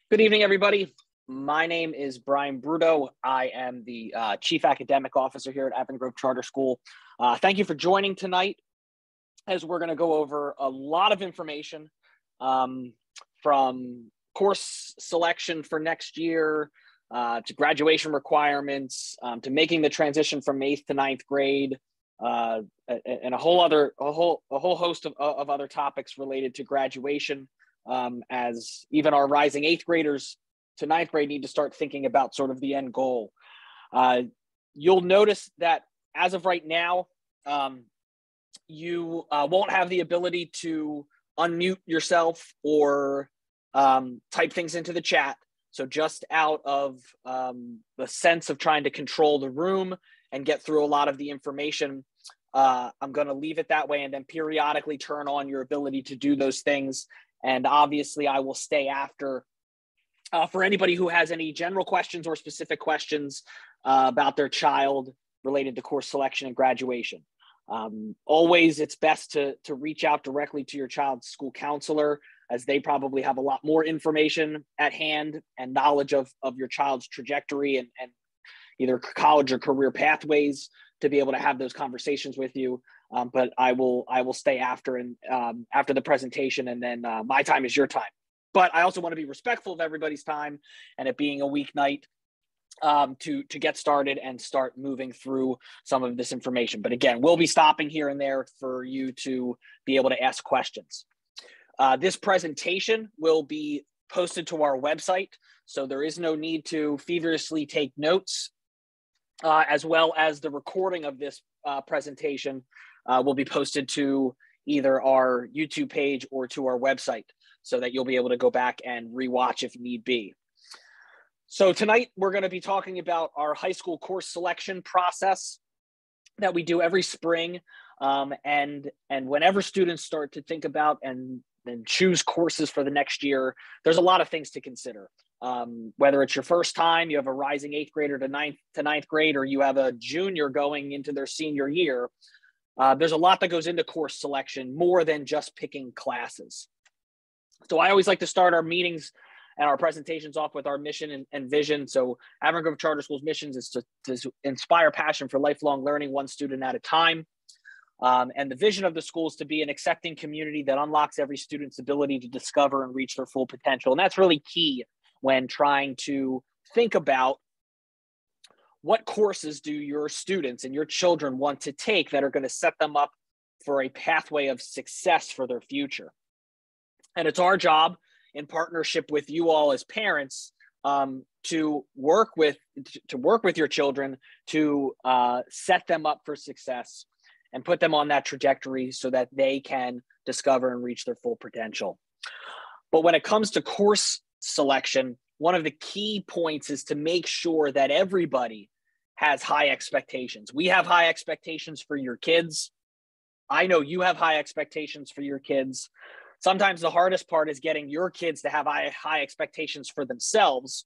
Good evening, everybody. My name is Brian Bruto. I am the Chief Academic Officer here at Avon Grove Charter School. Thank you for joining tonight as we're going to go over a lot of information from course selection for next year to graduation requirements to making the transition from 8th to 9th grade and a whole host of other topics related to graduation. As even our rising 8th graders to 9th grade need to start thinking about sort of the end goal. You'll notice that as of right now, you won't have the ability to unmute yourself or type things into the chat. So just out of the sense of trying to control the room and get through a lot of the information, I'm going to leave it that way and then periodically turn on your ability to do those things. And obviously, I will stay after for anybody who has any general questions or specific questions about their child related to course selection and graduation. Always, it's best to reach out directly to your child's school counselor, as they probably have a lot more information at hand and knowledge of your child's trajectory and either college or career pathways to be able to have those conversations with you. But I will stay after after the presentation, and then my time is your time. But I also want to be respectful of everybody's time, and it being a weeknight to get started and start moving through some of this information. But again, we'll be stopping here and there for you to be able to ask questions. This presentation will be posted to our website, so there is no need to feverishly take notes, as well as the recording of this presentation will be posted to either our YouTube page or to our website so that you'll be able to go back and rewatch if need be. So tonight we're going to be talking about our high school course selection process that we do every spring. And whenever students start to think about and then choose courses for the next year, there's a lot of things to consider. Whether it's your first time, you have a rising 8th grader to 9th grade, or you have a junior going into their senior year, there's a lot that goes into course selection more than just picking classes. So I always like to start our meetings and our presentations off with our mission and vision. So Avon Grove Charter School's missions is to inspire passion for lifelong learning, one student at a time. And the vision of the school is to be an accepting community that unlocks every student's ability to discover and reach their full potential. And that's really key when trying to think about what courses do your students and your children want to take that are going to set them up for a pathway of success for their future. And it's our job, in partnership with you all as parents, to work with your children to set them up for success and put them on that trajectory so that they can discover and reach their full potential. But when it comes to course selection, one of the key points is to make sure that everybody has high expectations. We have high expectations for your kids. I know you have high expectations for your kids. Sometimes the hardest part is getting your kids to have high expectations for themselves.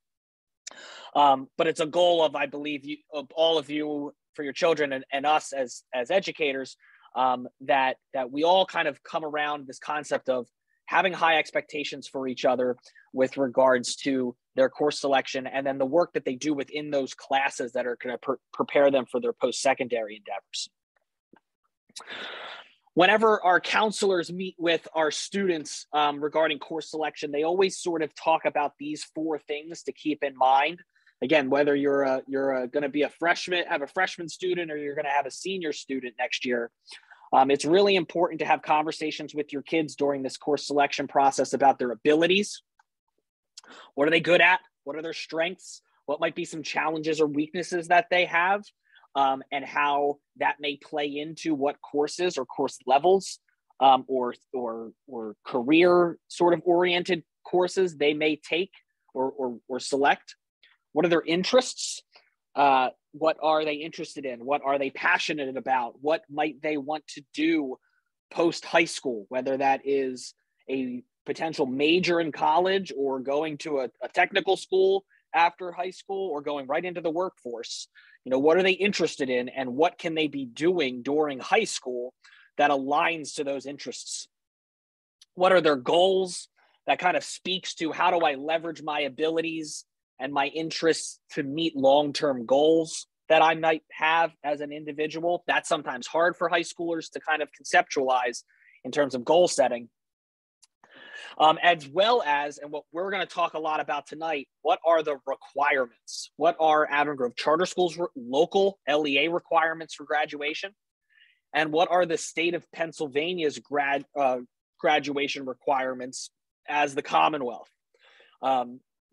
But it's a goal of, I believe, of all of you, for your children and us as educators, that we all kind of come around this concept of having high expectations for each other with regards to their course selection, and then the work that they do within those classes that are going to prepare them for their post-secondary endeavors. Whenever our counselors meet with our students regarding course selection, they always sort of talk about these 4 things to keep in mind. Again, whether you're going to be have a freshman student, or you're going to have a senior student next year, it's really important to have conversations with your kids during this course selection process about their abilities. What are they good at? What are their strengths? What might be some challenges or weaknesses that they have, and how that may play into what courses or course levels or career sort of oriented courses they may take or select. What are their interests? What are they interested in? What are they passionate about? What might they want to do post high school, whether that is a potential major in college or going to a technical school after high school or going right into the workforce. What are they interested in, and what can they be doing during high school that aligns to those interests? What are their goals? that kind of speaks to how do I leverage my abilities and my interests to meet long-term goals that I might have as an individual. That's sometimes hard for high schoolers to kind of conceptualize in terms of goal setting. As well as, and what we're going to talk a lot about tonight, what are the requirements? What are Avon Grove Charter Schools' local LEA requirements for graduation? And what are the state of Pennsylvania's graduation requirements as the Commonwealth?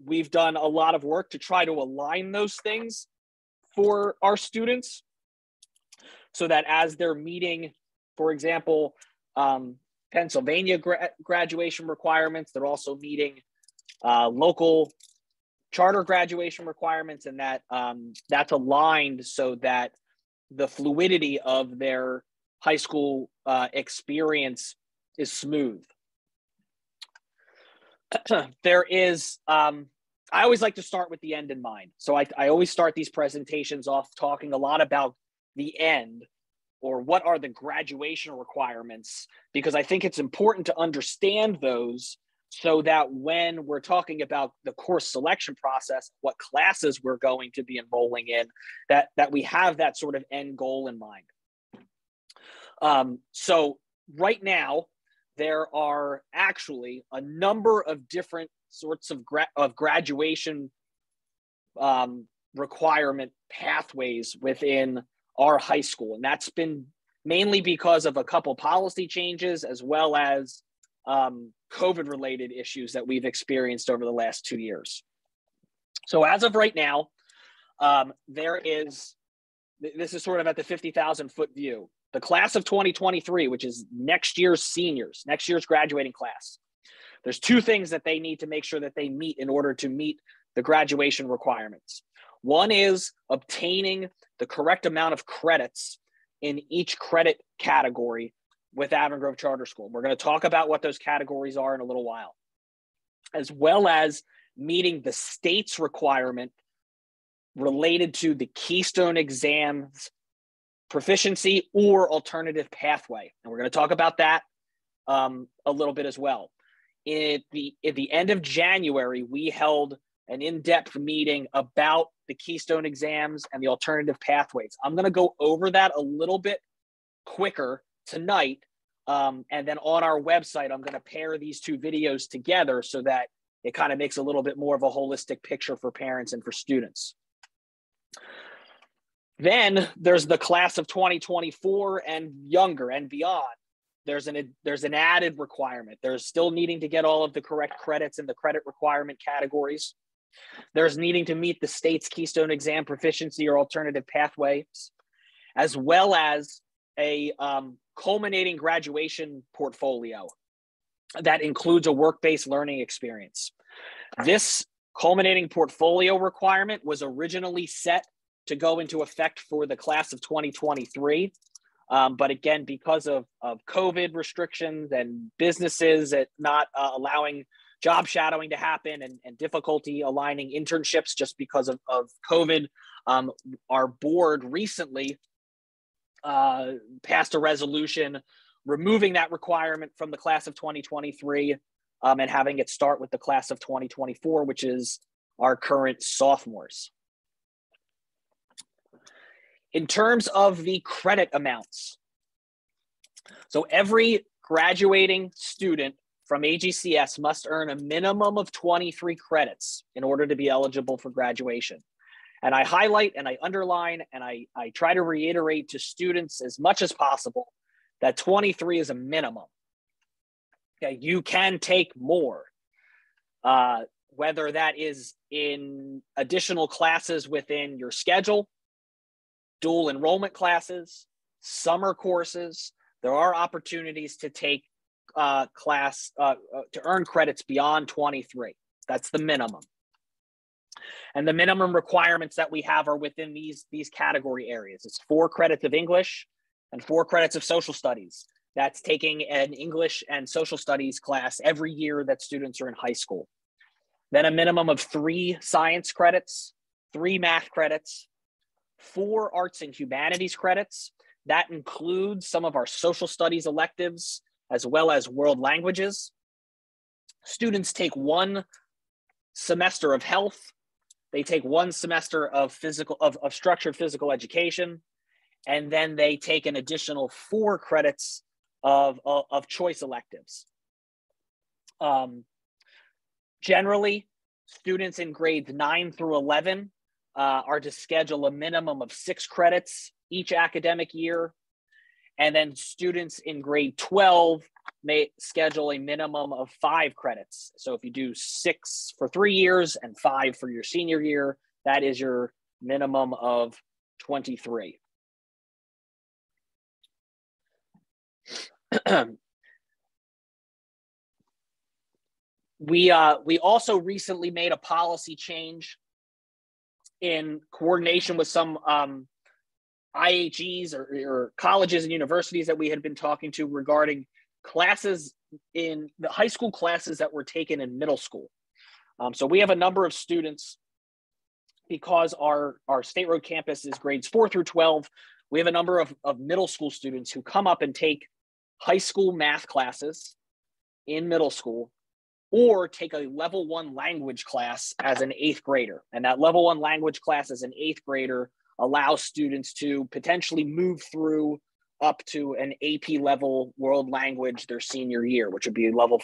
We've done a lot of work to try to align those things for our students so that as they're meeting, for example, Pennsylvania graduation requirements, they're also meeting local charter graduation requirements, and that that's aligned so that the fluidity of their high school experience is smooth. There is, I always like to start with the end in mind. So I always start these presentations off talking a lot about the end, or what are the graduation requirements, because I think it's important to understand those so that when we're talking about the course selection process, what classes we're going to be enrolling in, that we have that sort of end goal in mind. So right now, there are actually a number of different sorts of graduation requirement pathways within our high school. And that's been mainly because of a couple policy changes, as well as COVID-related issues that we've experienced over the last 2 years. So as of right now, this is sort of at the 50,000-foot view. The class of 2023, which is next year's seniors, next year's graduating class, there's two things that they need to make sure that they meet in order to meet the graduation requirements. One is obtaining the correct amount of credits in each credit category with Avon Grove Charter School. We're going to talk about what those categories are in a little while, as well as meeting the state's requirement related to the Keystone exams proficiency or alternative pathway. And we're going to talk about that a little bit as well. At the end of January, we held an in-depth meeting about the Keystone exams and the alternative pathways. I'm going to go over that a little bit quicker tonight. And then on our website, I'm going to pair these two videos together so that it kind of makes a little bit more of a holistic picture for parents and for students. Then there's the class of 2024 and younger and beyond. There's an added requirement. There's still needing to get all of the correct credits in the credit requirement categories. There's needing to meet the state's Keystone exam proficiency or alternative pathways, as well as a culminating graduation portfolio that includes a work-based learning experience. This culminating portfolio requirement was originally set to go into effect for the class of 2023. But again, because of COVID restrictions and businesses not allowing job shadowing to happen and difficulty aligning internships just because of COVID, our board recently passed a resolution removing that requirement from the class of 2023 and having it start with the class of 2024, which is our current sophomores. In terms of the credit amounts, so every graduating student from AGCS must earn a minimum of 23 credits in order to be eligible for graduation. And I highlight and I underline and I try to reiterate to students as much as possible that 23 is a minimum. Okay, you can take more, whether that is in additional classes within your schedule, dual enrollment classes, summer courses. There are opportunities to take to earn credits beyond 23. That's the minimum. And the minimum requirements that we have are within these category areas. It's 4 credits of English and 4 credits of social studies. That's taking an English and social studies class every year that students are in high school. Then a minimum of 3 science credits, 3 math credits, 4 arts and humanities credits. That includes some of our social studies electives, as well as world languages, Students take 1 semester of health, they take 1 semester of structured physical education, and then they take an additional 4 credits of choice electives. Generally, students in grades 9 through 11 are to schedule a minimum of 6 credits each academic year. And then students in grade 12 may schedule a minimum of 5 credits. So if you do 6 for 3 years and 5 for your senior year, that is your minimum of 23. We also recently made a policy change in coordination with some IHEs or colleges and universities that we had been talking to regarding classes in the high school classes that were taken in middle school. So we have a number of students, because our State Road campus is grades 4 through 12. We have a number of middle school students who come up and take high school math classes in middle school, or take a level 1 language class as an 8th grader. And that level 1 language class as an 8th grader allows students to potentially move through up to an AP level world language their senior year, which would be level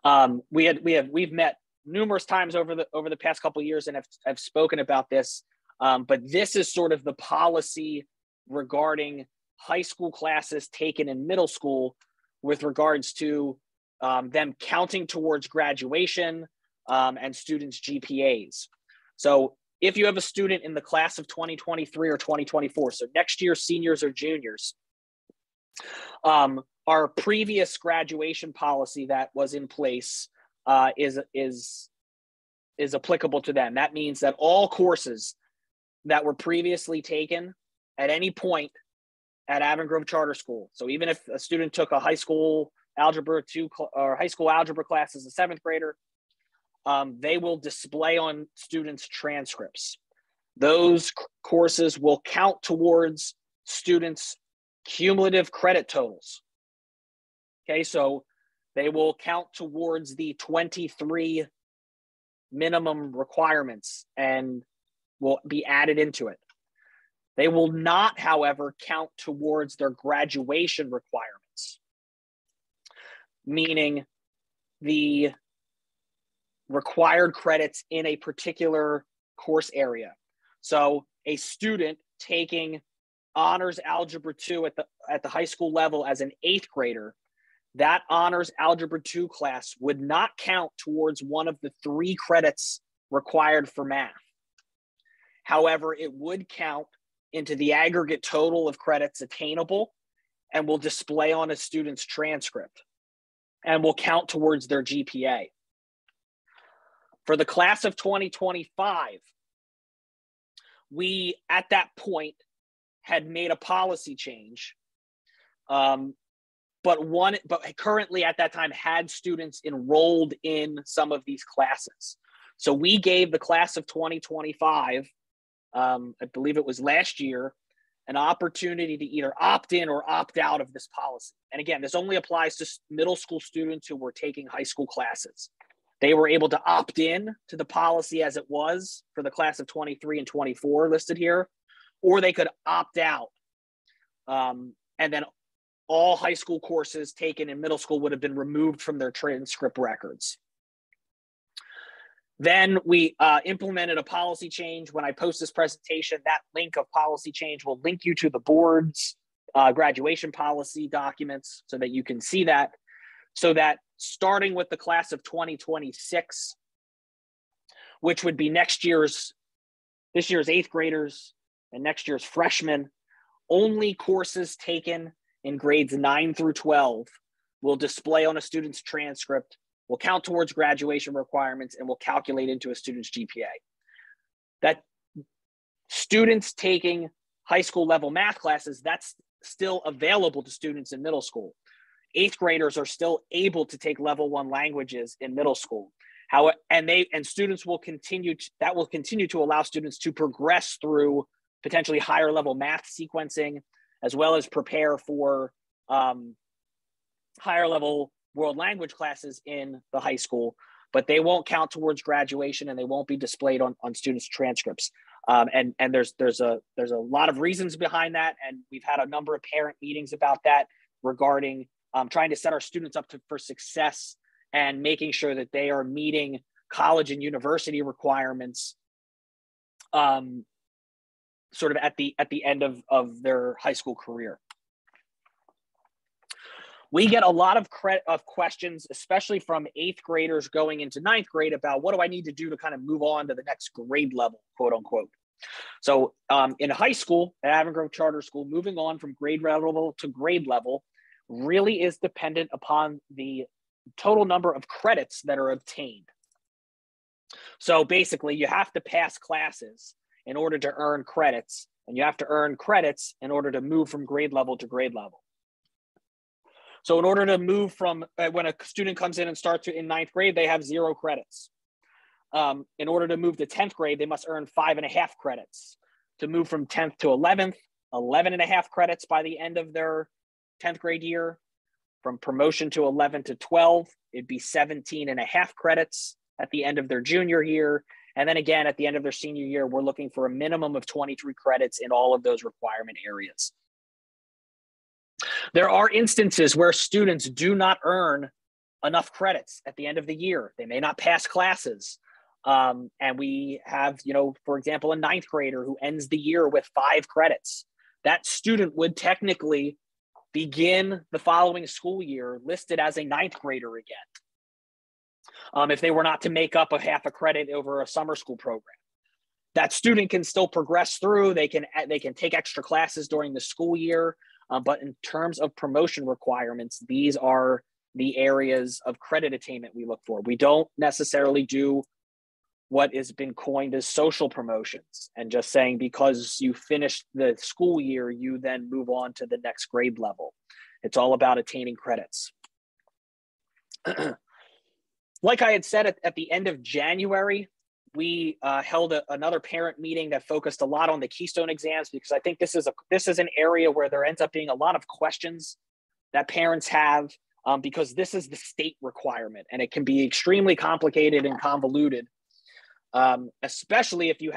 5. We've met numerous times over the past couple of years and have spoken about this, but this is sort of the policy regarding high school classes taken in middle school with regards to them counting towards graduation and students' GPAs. So if you have a student in the class of 2023 or 2024, so next year seniors or juniors, our previous graduation policy that was in place is applicable to them. That means that all courses that were previously taken at any point at Avon Grove Charter School, so even if a student took a high school algebra 2 or high school algebra class as a 7th grader, they will display on students' transcripts. Those courses will count towards students' cumulative credit totals. Okay, so they will count towards the 23 minimum requirements and will be added into it. They will not, however, count towards their graduation requirements, meaning the required credits in a particular course area. So a student taking honors algebra 2 at the high school level as an 8th grader, that honors algebra 2 class would not count towards one of the 3 credits required for math. However, it would count into the aggregate total of credits attainable and will display on a student's transcript and will count towards their GPA. For the class of 2025, we, at that point, had made a policy change, but currently at that time had students enrolled in some of these classes. So we gave the class of 2025, I believe it was last year, an opportunity to either opt in or opt out of this policy. And again, this only applies to middle school students who were taking high school classes. They were able to opt in to the policy as it was for the class of 23 and 24 listed here, or they could opt out. And then all high school courses taken in middle school would have been removed from their transcript records. Then we implemented a policy change. When I post this presentation, that link of policy change will link you to the board's graduation policy documents so that you can see that. So that starting with the class of 2026, which would be this year's 8th graders and next year's freshmen, only courses taken in grades 9 through 12 will display on a student's transcript, will count towards graduation requirements, and will calculate into a student's GPA. That students taking high school level math classes, that's still available to students in middle school. 8th graders are still able to take level 1 languages in middle school. And students will continue to allow students to progress through potentially higher level math sequencing, as well as prepare for higher level world language classes in the high school, but they won't count towards graduation and they won't be displayed on students' transcripts. And there's a lot of reasons behind that. And we've had a number of parent meetings about that regarding trying to set our students up for success and making sure that they are meeting college and university requirements sort of at the end of their high school career. We get a lot of questions, especially from 8th graders going into 9th grade, about what do I need to do to kind of move on to the next grade level, quote unquote. So in high school at Avon Grove Charter School, moving on from grade level to grade level really is dependent upon the total number of credits that are obtained. So basically, you have to pass classes in order to earn credits, and you have to earn credits in order to move from grade level to grade level. So in order to move from, when a student comes in and starts in 9th grade, they have 0 credits. In order to move to 10th grade, they must earn 5.5 credits. To move from 10th to 11th, 11.5 credits by the end of their 10th grade year. From promotion to 11 to 12, it'd be 17.5 credits at the end of their junior year. And then again, at the end of their senior year, we're looking for a minimum of 23 credits in all of those requirement areas. There are instances where students do not earn enough credits at the end of the year. They may not pass classes. And we have, for example, a 9th grader who ends the year with 5 credits. That student would technically begin the following school year listed as a 9th grader again, if they were not to make up a half a credit over a summer school program. That student can still progress through. They can take extra classes during the school year. But in terms of promotion requirements, these are the areas of credit attainment we look for. We don't necessarily do what has been coined as social promotions and just saying because you finished the school year, you then move on to the next grade level. It's all about attaining credits. Like I had said at the end of January, we held another parent meeting that focused a lot on the Keystone exams, because I think this is an area where there ends up being a lot of questions that parents have, because this is the state requirement and it can be extremely complicated and convoluted, especially if you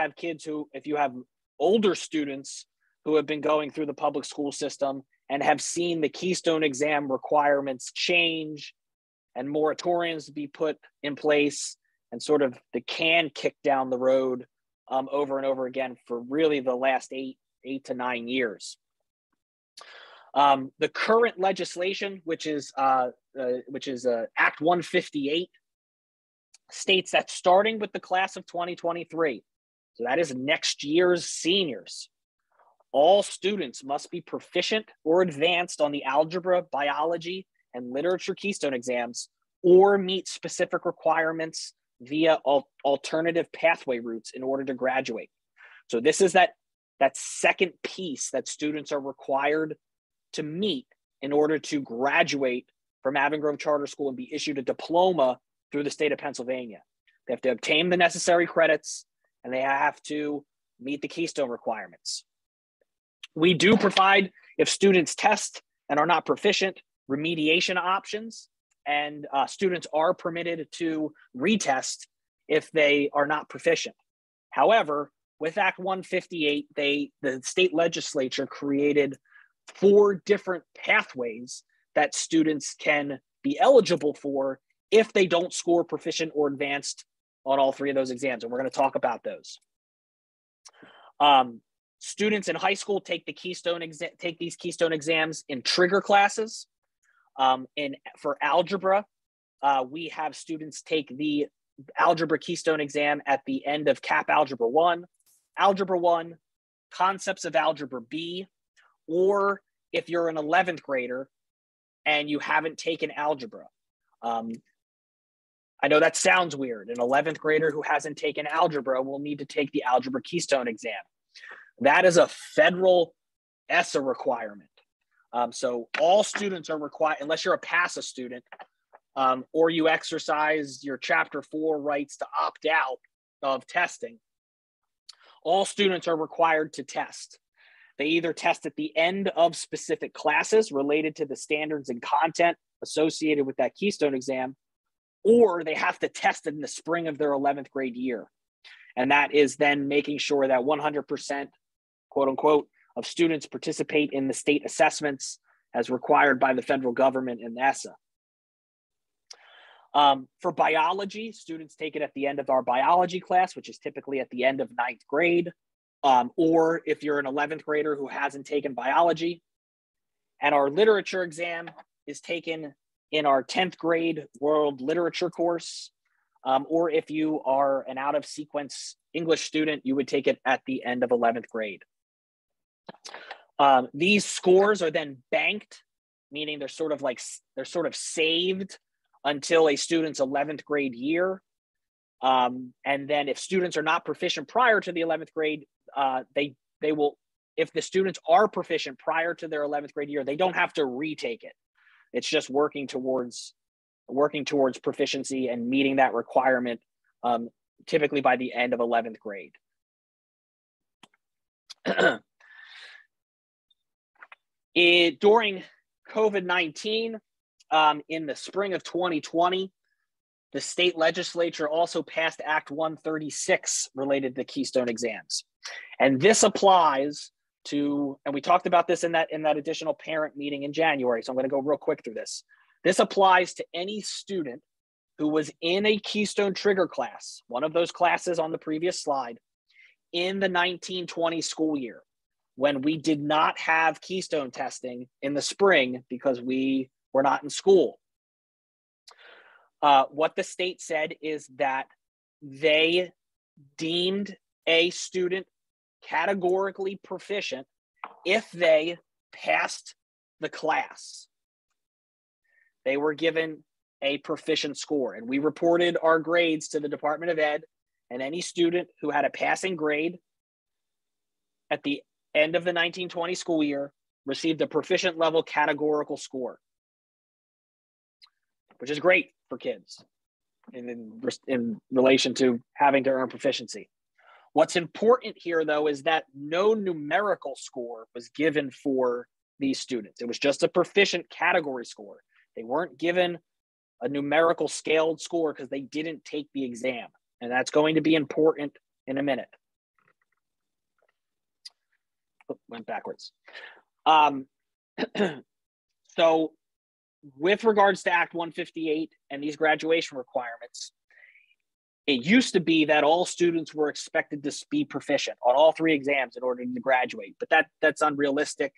have older students who have been going through the public school system and have seen the Keystone exam requirements change and moratoriums be put in place, and sort of the can kick down the road over and over again for really the last 8 to 9 years. The current legislation, which is Act 158, states that starting with the class of 2023, so that is next year's seniors, all students must be proficient or advanced on the algebra, biology, and literature Keystone exams, or meet specific requirements via alternative pathway routes in order to graduate. So this is that second piece that students are required to meet in order to graduate from Avon Grove Charter School and be issued a diploma through the state of Pennsylvania. They have to obtain the necessary credits and they have to meet the Keystone requirements. We do provide, if students test and are not proficient, remediation options, and students are permitted to retest if they are not proficient. However, with Act 158, the state legislature created 4 different pathways that students can be eligible for if they don't score proficient or advanced on all 3 of those exams, and we're going to talk about those. Students in high school take these Keystone exams in trigger classes. For algebra, we have students take the algebra Keystone exam at the end of CAP Algebra 1, Concepts of Algebra B, or if you're an 11th grader and you haven't taken algebra. I know that sounds weird. An 11th grader who hasn't taken algebra will need to take the Algebra Keystone exam. That is a federal ESSA requirement. So all students are required, unless you're a PASA student, or you exercise your Chapter 4 rights to opt out of testing, all students are required to test. They either test at the end of specific classes related to the standards and content associated with that Keystone exam, or they have to test it in the spring of their 11th grade year. And that is then making sure that 100%, quote unquote, of students participate in the state assessments as required by the federal government and NASA. For biology, students take it at the end of our biology class, which is typically at the end of 9th grade, or if you're an 11th grader who hasn't taken biology. And our literature exam is taken in our 10th grade world literature course, or if you are an out of sequence English student, you would take it at the end of 11th grade. These scores are then banked, meaning they're sort of saved until a student's 11th grade year. And then if students are not proficient prior to the 11th grade, they will, if the students are proficient prior to their 11th grade year, they don't have to retake it. It's just working towards proficiency and meeting that requirement, typically by the end of 11th grade. During COVID-19, in the spring of 2020, the state legislature also passed Act 136 related to Keystone exams. And this applies to, and we talked about this in that additional parent meeting in January, so I'm going to go real quick through this. This applies to any student who was in a Keystone trigger class, one of those classes on the previous slide, in the 1920 school year, when we did not have Keystone testing in the spring because we were not in school. What the state said is that they deemed a student categorically proficient if they passed the class. They were given a proficient score, and we reported our grades to the Department of Ed, and any student who had a passing grade at the end of the 1920 school year received a proficient level categorical score, which is great for kids in relation to having to earn proficiency. What's important here, though, is that no numerical score was given for these students. It was just a proficient category score. They weren't given a numerical scaled score because they didn't take the exam. And that's going to be important in a minute. Oh, went backwards. So with regards to Act 158 and these graduation requirements, it used to be that all students were expected to be proficient on all three exams in order to graduate, but that's unrealistic.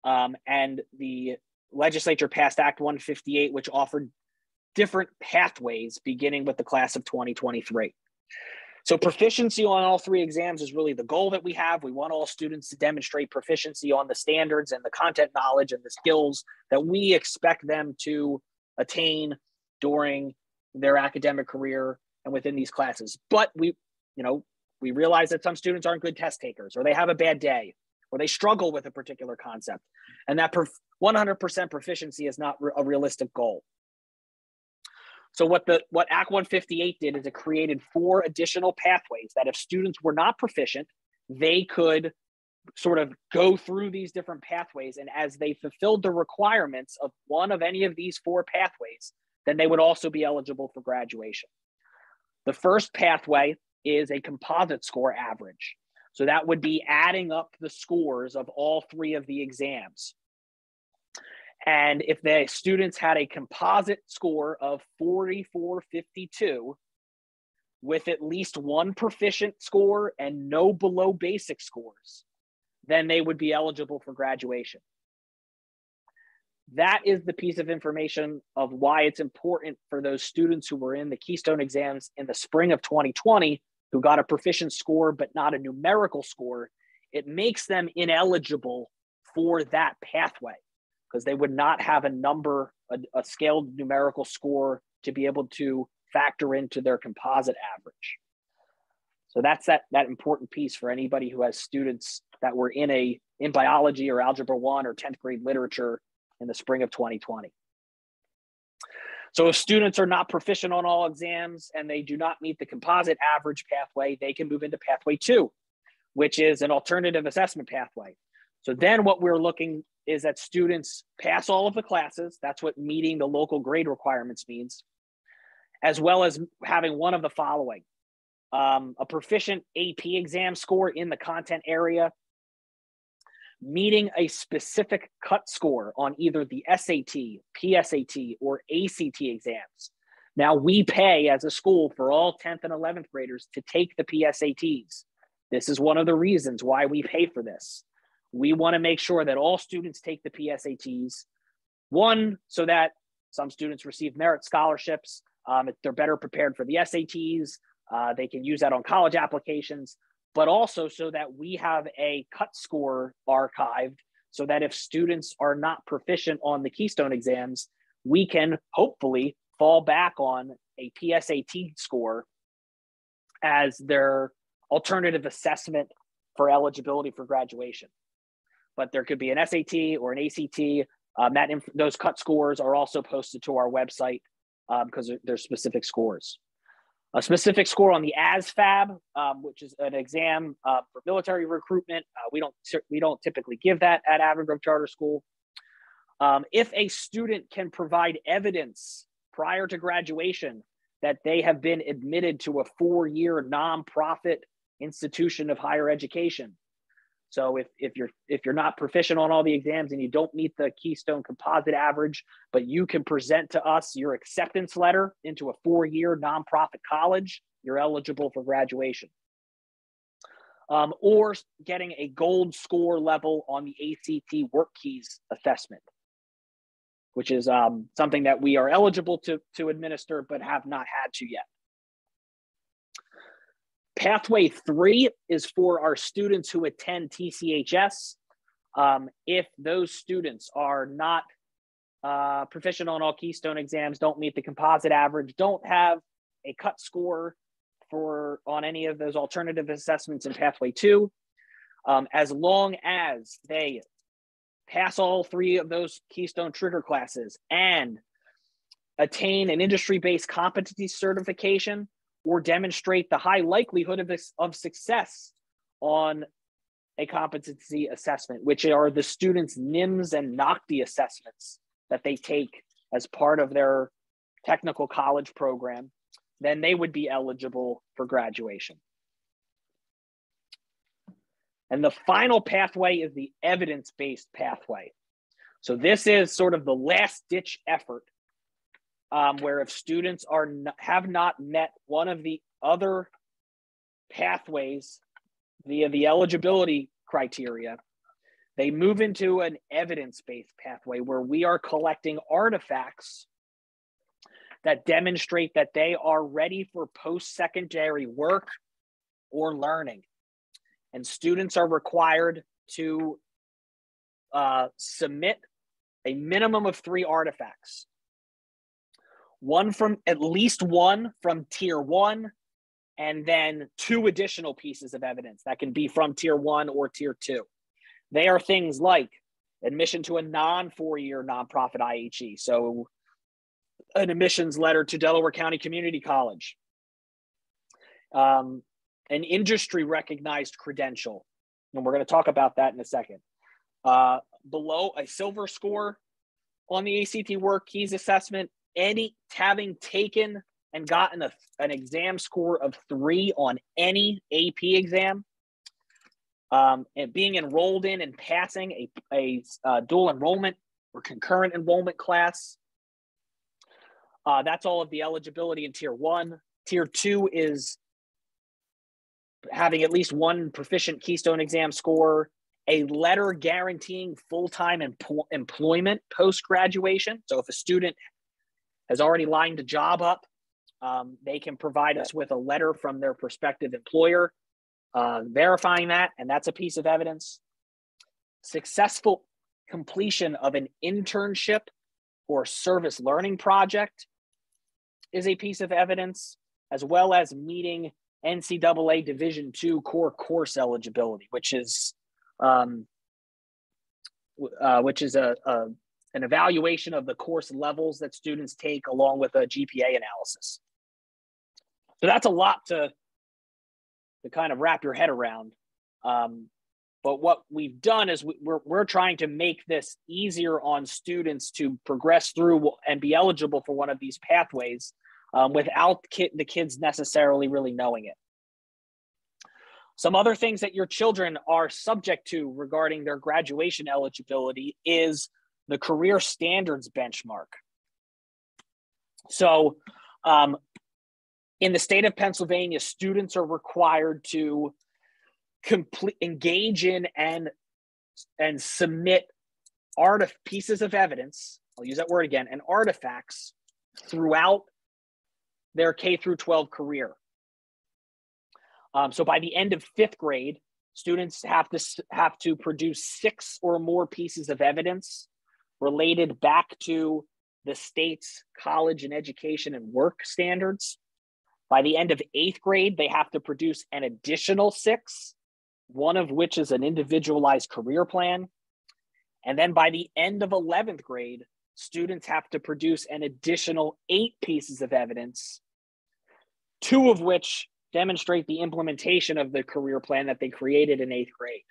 And the legislature passed Act 158, which offered different pathways beginning with the class of 2023. So proficiency on all three exams is really the goal that we have. We want all students to demonstrate proficiency on the standards and the content knowledge and the skills that we expect them to attain during their academic career and within these classes. But we realize that some students aren't good test takers, or they have a bad day, or they struggle with a particular concept. And that 100% proficiency is not a realistic goal. So what Act 158 did is it created 4 additional pathways that if students were not proficient, they could sort of go through these different pathways. And as they fulfilled the requirements of one of any of these 4 pathways, then they would also be eligible for graduation. The first pathway is a composite score average. So that would be adding up the scores of all 3 of the exams. And if the students had a composite score of 4452 with at least 1 proficient score and no below basic scores, then they would be eligible for graduation. That is the piece of information of why it's important for those students who were in the Keystone exams in the spring of 2020, who got a proficient score but not a numerical score. It makes them ineligible for that pathway, because they would not have a scaled numerical score to be able to factor into their composite average. So that's that important piece for anybody who has students that were in biology or Algebra 1 or 10th grade literature in the spring of 2020. So if students are not proficient on all exams and they do not meet the composite average pathway, they can move into pathway 2, which is an alternative assessment pathway. So then what we're looking is that students pass all of the classes. That's what meeting the local grade requirements means, as well as having one of the following: a proficient AP exam score in the content area, meeting a specific cut score on either the SAT, PSAT, or ACT exams. Now, we pay as a school for all 10th and 11th graders to take the PSATs. This is one of the reasons why we pay for this. We want to make sure that all students take the PSATs. One, so that some students receive merit scholarships. If they're better prepared for the SATs, they can use that on college applications, but also so that we have a cut score archived so that if students are not proficient on the Keystone exams, we can hopefully fall back on a PSAT score as their alternative assessment for eligibility for graduation. But there could be an SAT or an ACT. Those cut scores are also posted to our website because they're specific scores. A specific score on the ASFAB, which is an exam for military recruitment. We don't typically give that at Avon Grove Charter School. If a student can provide evidence prior to graduation that they have been admitted to a 4-year nonprofit institution of higher education. So if you're not proficient on all the exams and you don't meet the Keystone composite average, but you can present to us your acceptance letter into a 4-year nonprofit college, you're eligible for graduation. Or getting a gold score level on the ACT Work Keys assessment, which is something that we are eligible to administer but have not had to yet. Pathway 3 is for our students who attend TCHS. If those students are not proficient on all Keystone exams, don't meet the composite average, don't have a cut score on any of those alternative assessments in Pathway 2, as long as they pass all 3 of those Keystone trigger classes and attain an industry-based competency certification or demonstrate the high likelihood of success on a competency assessment, which are the students' NIMS and NOCTI assessments that they take as part of their technical college program, then they would be eligible for graduation. And the final pathway is the evidence-based pathway. So this is sort of the last-ditch effort where if students have not met one of the other pathways via the eligibility criteria, they move into an evidence-based pathway where we are collecting artifacts that demonstrate that they are ready for post-secondary work or learning. And students are required to submit a minimum of 3 artifacts. At least one from Tier 1, and then 2 additional pieces of evidence that can be from Tier 1 or Tier 2. They are things like admission to a non-4-year nonprofit IHE, so an admissions letter to Delaware County Community College, an industry-recognized credential, and we're going to talk about that in a second. Below a silver score on the ACT Work Keys assessment, having taken and gotten an exam score of 3 on any AP exam, and being enrolled in and passing a dual enrollment or concurrent enrollment class. That's all of the eligibility in Tier 1. Tier 2 is having at least 1 proficient Keystone exam score, a letter guaranteeing full-time employment post-graduation. So if a student has already lined a job up, they can provide us with a letter from their prospective employer verifying that, and that's a piece of evidence. Successful completion of an internship or service learning project is a piece of evidence, as well as meeting NCAA Division II core course eligibility, which is an evaluation of the course levels that students take along with a GPA analysis. So that's a lot to kind of wrap your head around. But what we've done is we're trying to make this easier on students to progress through and be eligible for one of these pathways without the kids necessarily really knowing it. Some other things that your children are subject to regarding their graduation eligibility is the career standards benchmark. So in the state of Pennsylvania, students are required to engage in and submit pieces of evidence, I'll use that word again, and artifacts throughout their K through 12 career. So by the end of 5th grade, students have to produce 6 or more pieces of evidence related back to the state's college and education and work standards. By the end of 8th grade, they have to produce an additional 6, one of which is an individualized career plan. And then by the end of 11th grade, students have to produce an additional 8 pieces of evidence, 2 of which demonstrate the implementation of the career plan that they created in 8th grade.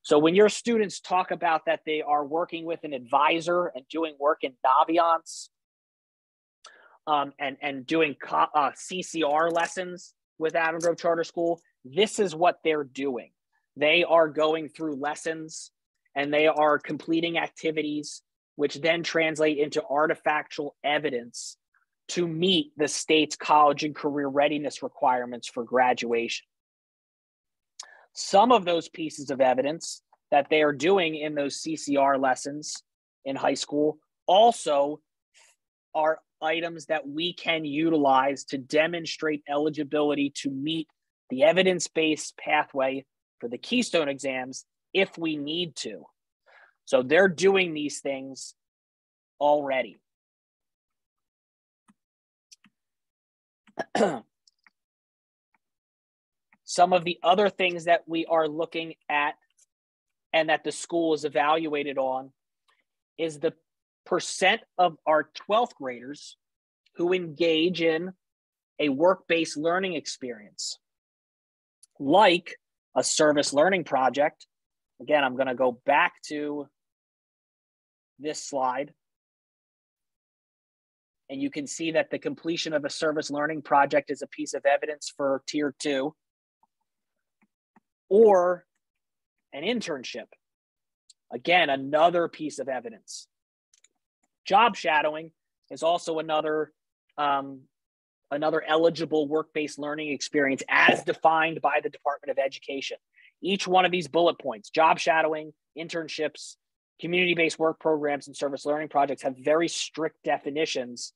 So when your students talk about that they are working with an advisor and doing work in Naviance and doing CCR lessons with Avon Grove Charter School, this is what they're doing. They are going through lessons and they are completing activities which then translate into artifactual evidence to meet the state's college and career readiness requirements for graduation. Some of those pieces of evidence that they are doing in those CCR lessons in high school also are items that we can utilize to demonstrate eligibility to meet the evidence-based pathway for the Keystone exams if we need to. So they're doing these things already. Some of the other things that we are looking at and that the school is evaluated on is the percent of our 12th graders who engage in a work-based learning experience, like a service learning project. Again, I'm going to go back to this slide. And you can see that the completion of a service learning project is a piece of evidence for Tier 2. Or an internship. Again, another piece of evidence. Job shadowing is also another eligible work-based learning experience as defined by the Department of Education. Each one of these bullet points, job shadowing, internships, community-based work programs, and service learning projects, have very strict definitions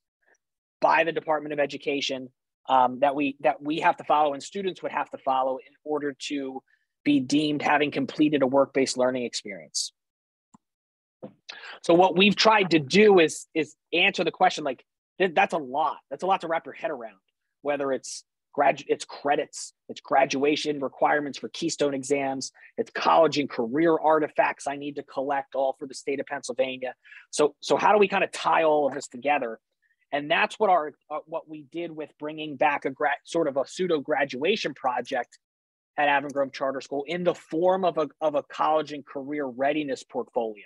by the Department of Education that we have to follow and students would have to follow in order to be deemed having completed a work-based learning experience. So what we've tried to do is answer the question, like, that's a lot. That's a lot to wrap your head around, whether it's credits, it's graduation requirements for Keystone exams, it's college and career artifacts I need to collect, all for the state of Pennsylvania. So how do we kind of tie all of this together? And that's what what we did with bringing back sort of a pseudo graduation project at Avon Grove Charter School in the form of a college and career readiness portfolio.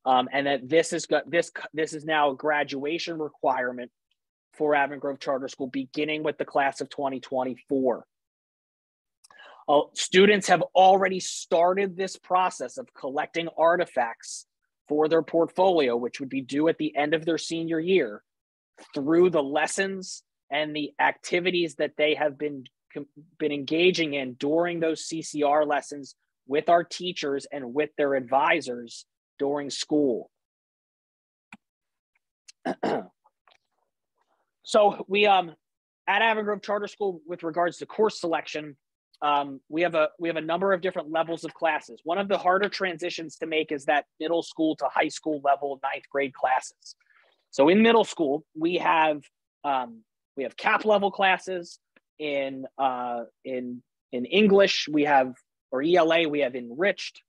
And that this is now a graduation requirement for Avon Grove Charter School, beginning with the class of 2024. Students have already started this process of collecting artifacts for their portfolio, which would be due at the end of their senior year, through the lessons and the activities that they have been engaging in during those CCR lessons with our teachers and with their advisors during school. So we at Avon Grove Charter School, with regards to course selection, we have a number of different levels of classes. One of the harder transitions to make is that middle school to high school level 9th grade classes. So in middle school, we have cap level classes in English. We have, or ELA, we have enriched.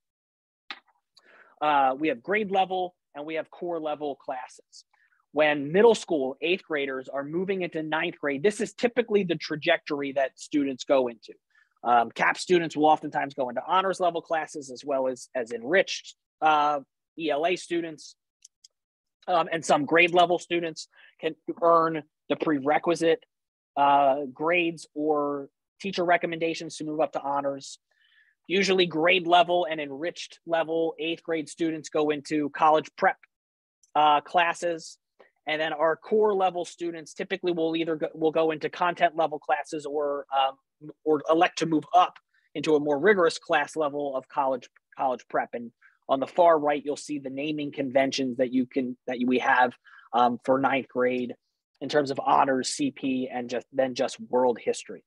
We have grade level, and we have core level classes. When middle school 8th graders are moving into 9th grade, this is typically the trajectory that students go into. CAP students will oftentimes go into honors level classes as well as enriched ELA students. And some grade level students can earn the prerequisite grades or teacher recommendations to move up to honors. Usually grade level and enriched level 8th grade students go into college prep classes. And then our core level students typically will either go into content level classes or elect to move up into a more rigorous class level of college prep. And on the far right, you'll see the naming conventions that we have for 9th grade in terms of honors, CP, and just world history.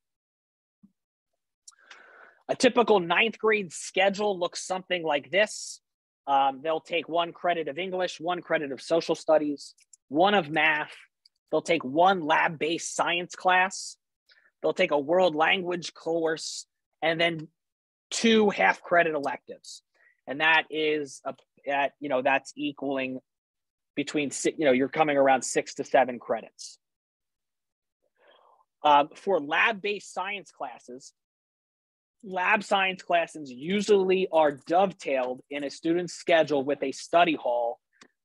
A typical 9th grade schedule looks something like this. They'll take 1 credit of English, 1 credit of social studies, 1 of math. They'll take 1 lab-based science class. They'll take a world language course, and then 2 half-credit electives. And that is, that's equaling between, you're coming around 6 to 7 credits. For lab-based science classes, lab science classes usually are dovetailed in a student's schedule with a study hall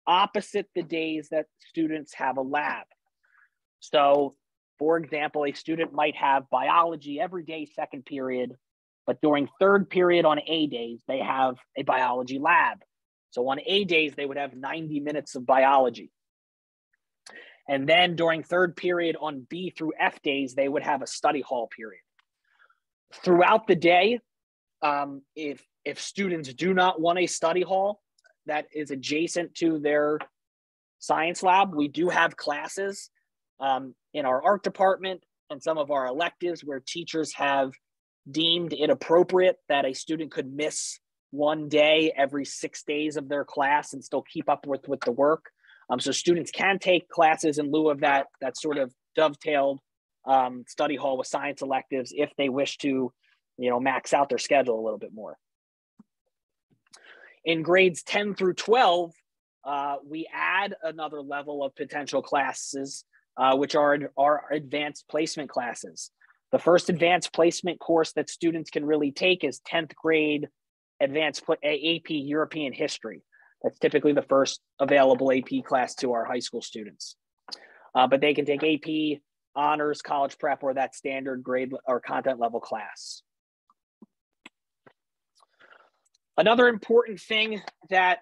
opposite the days that students have a lab. So, for example, a student might have biology every day, 2nd period, but during 3rd period on A days, they have a biology lab. So on A days, they would have 90 minutes of biology. And then during 3rd period on B through F days, they would have a study hall period. Throughout the day, if students do not want a study hall that is adjacent to their science lab, we do have classes in our art department and some of our electives where teachers have deemed it appropriate that a student could miss 1 day every 6 days of their class and still keep up with the work. So students can take classes in lieu of that sort of dovetailed study hall with science electives if they wish to, max out their schedule a little bit more. In grades 10 through 12, we add another level of potential classes, which are our advanced placement classes. The first advanced placement course that students can really take is 10th grade advanced AP European history. That's typically the first available AP class to our high school students. But they can take AP, honors, college prep, or that standard grade or content level class. Another important thing that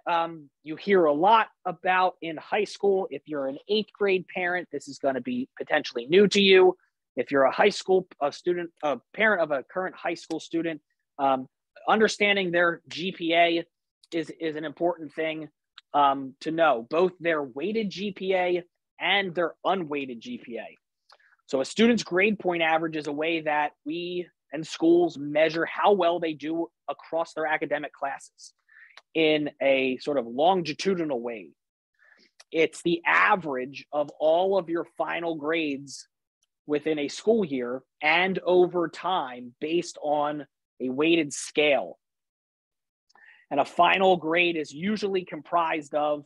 you hear a lot about in high school, if you're an 8th grade parent, this is going to be potentially new to you. If you're a parent of a current high school student, understanding their GPA is an important thing to know, both their weighted GPA and their unweighted GPA. So a student's grade point average is a way that we and schools measure how well they do across their academic classes in a sort of longitudinal way. It's the average of all of your final grades within a school year and over time based on a weighted scale. And a final grade is usually comprised of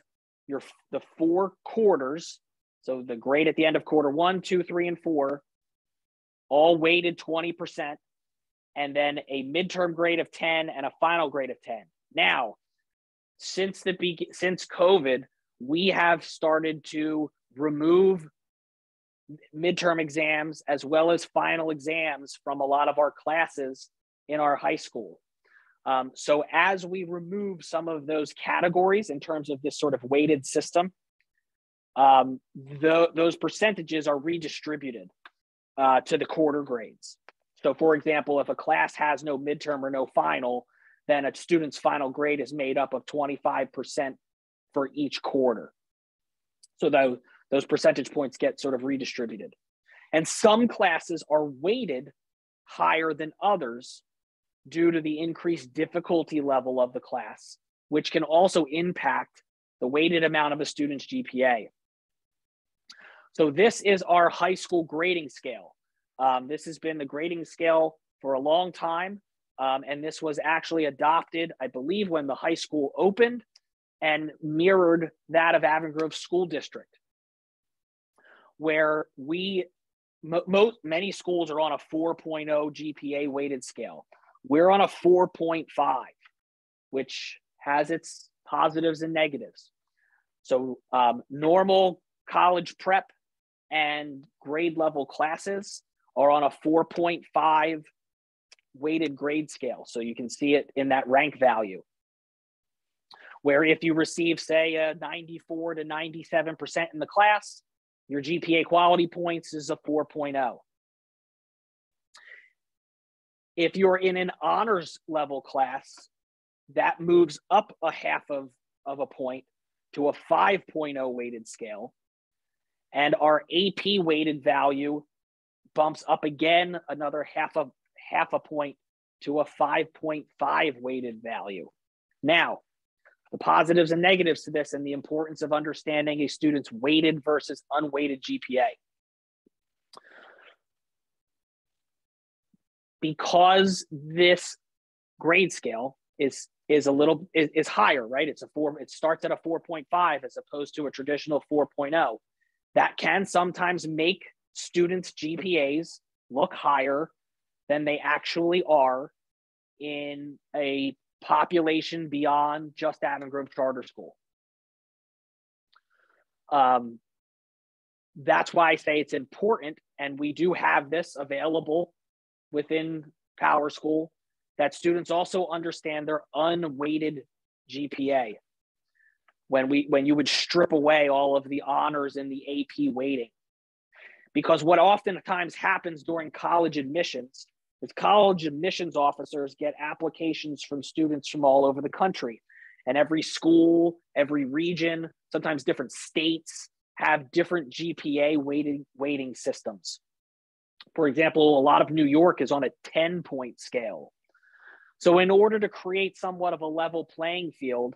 the 4 quarters. So the grade at the end of quarter 1, 2, 3, and 4, all weighted 20%, and then a midterm grade of 10 and a final grade of 10. Now, since COVID, we have started to remove midterm exams as well as final exams from a lot of our classes in our high school. So as we remove some of those categories in terms of this sort of weighted system, those percentages are redistributed to the quarter grades. So for example, if a class has no midterm or no final, then a student's final grade is made up of 25% for each quarter. So those percentage points get sort of redistributed. And some classes are weighted higher than others due to the increased difficulty level of the class, which can also impact the weighted amount of a student's GPA. So this is our high school grading scale. This has been the grading scale for a long time. And this was actually adopted, I believe, when the high school opened and mirrored that of Avon Grove School District, where we many schools are on a 4.0 GPA weighted scale. We're on a 4.5, which has its positives and negatives. So normal college prep and grade level classes are on a 4.5 weighted grade scale. So you can see it in that rank value, where if you receive, say, a 94 to 97% in the class, your GPA quality points is a 4.0. If you're in an honors level class, that moves up a half of a point to a 5.0 weighted scale. And our AP weighted value bumps up again another half a point to a 5.5 weighted value. Now, the positives and negatives to this and the importance of understanding a student's weighted versus unweighted GPA. Because this grade scale is higher, right? It starts at a 4.5 as opposed to a traditional 4.0. That can sometimes make students' GPAs look higher than they actually are in a population beyond just Avon Grove Charter School. That's why I say it's important, and we do have this available within Power School, that students also understand their unweighted GPA. When you would strip away all of the honors and the AP weighting. Because what oftentimes happens during college admissions is college admissions officers get applications from students from all over the country. And every school, every region, sometimes different states have different GPA weighting systems. For example, a lot of New York is on a 10-point scale. So in order to create somewhat of a level playing field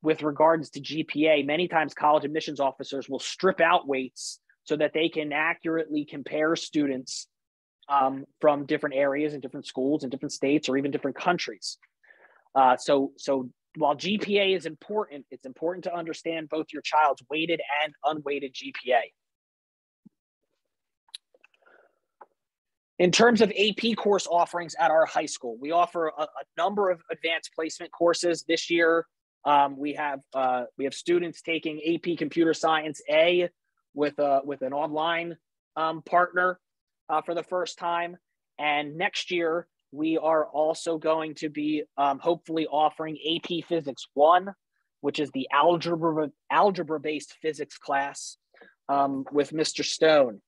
with regards to GPA, many times college admissions officers will strip out weights so that they can accurately compare students from different areas and different schools and different states or even different countries. So while GPA is important, it's important to understand both your child's weighted and unweighted GPA. In terms of AP course offerings at our high school, we offer a number of advanced placement courses. This year, we have students taking AP Computer Science A with an online partner for the first time. And next year, we are also going to be hopefully offering AP Physics 1, which is the algebra-based physics class with Mr. Stone.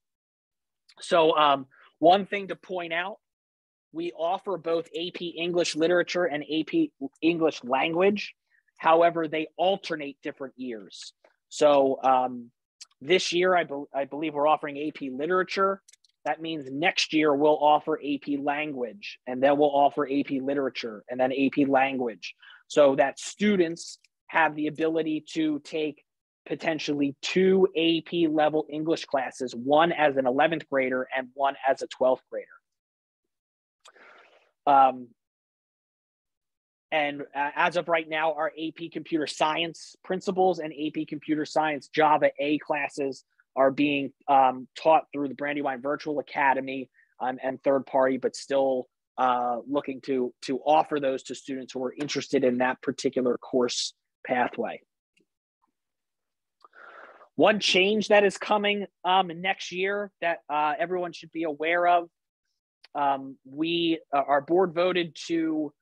So one thing to point out, we offer both AP English Literature and AP English Language. However, they alternate different years. So this year, I believe we're offering AP Literature. That means next year we'll offer AP Language, and then we'll offer AP Literature, and then AP Language, so that students have the ability to take potentially 2 AP level English classes, one as an 11th grader and one as a 12th grader. And as of right now, our AP Computer Science Principles and AP Computer Science Java A classes are being taught through the Brandywine Virtual Academy and third party, but still looking to offer those to students who are interested in that particular course pathway. One change that is coming next year that everyone should be aware of, our board voted to,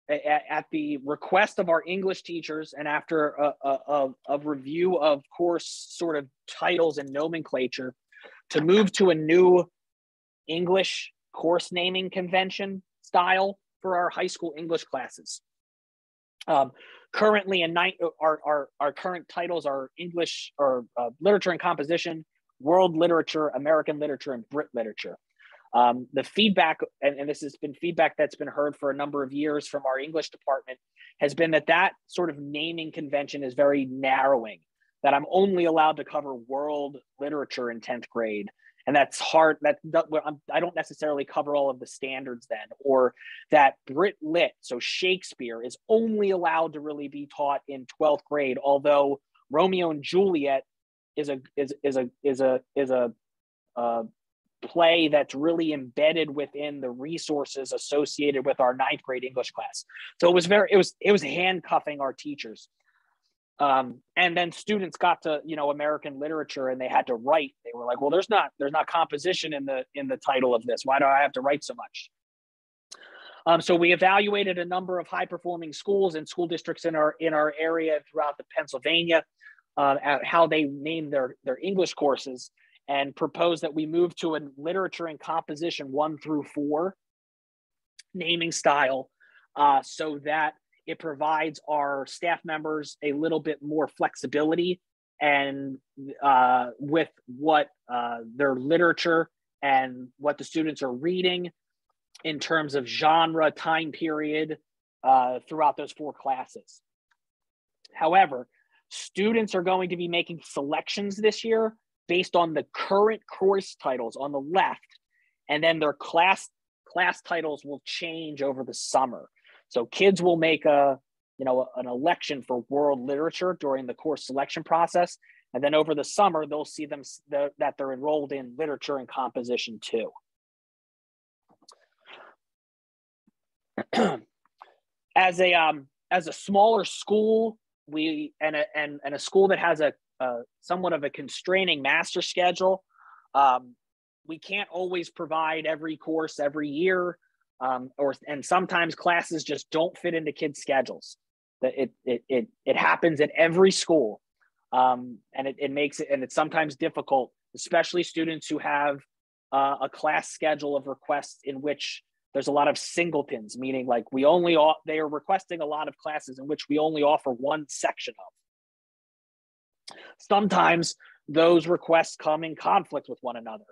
at the request of our English teachers and after a review of course sort of titles and nomenclature, to move to a new English course naming convention style for our high school English classes. Currently, our current titles are English or Literature and Composition, World Literature, American Literature, and Brit Literature. The feedback, and this has been feedback that's been heard for a number of years from our English department, has been that sort of naming convention is very narrowing, that I'm only allowed to cover world literature in 10th grade. And that's hard. I don't necessarily cover all of the standards then, or that Brit Lit, so Shakespeare, is only allowed to really be taught in 12th grade, although Romeo and Juliet is a play that's really embedded within the resources associated with our 9th grade English class. So it was handcuffing our teachers. And then students got to, American literature, and they had to write. They were like, well, there's not composition in the title of this. Why do I have to write so much? So we evaluated a number of high performing schools and school districts in our area throughout the Pennsylvania, at how they named their English courses, and proposed that we move to a literature and composition 1 through 4 naming style, so that it provides our staff members a little bit more flexibility and with what their literature and what the students are reading in terms of genre, time period, throughout those 4 classes. However, students are going to be making selections this year based on the current course titles on the left, and then their class titles will change over the summer. So kids will make an election for world literature during the course selection process. And then over the summer, they'll see that they're enrolled in literature and composition 2. As a smaller school, and a school that has a somewhat of a constraining master schedule, we can't always provide every course every year. And sometimes classes just don't fit into kids' schedules. It happens at every school, and it makes it, and it's sometimes difficult, especially students who have a class schedule of requests in which there's a lot of singletons, meaning like they are requesting a lot of classes in which we only offer one section of. Sometimes those requests come in conflict with one another.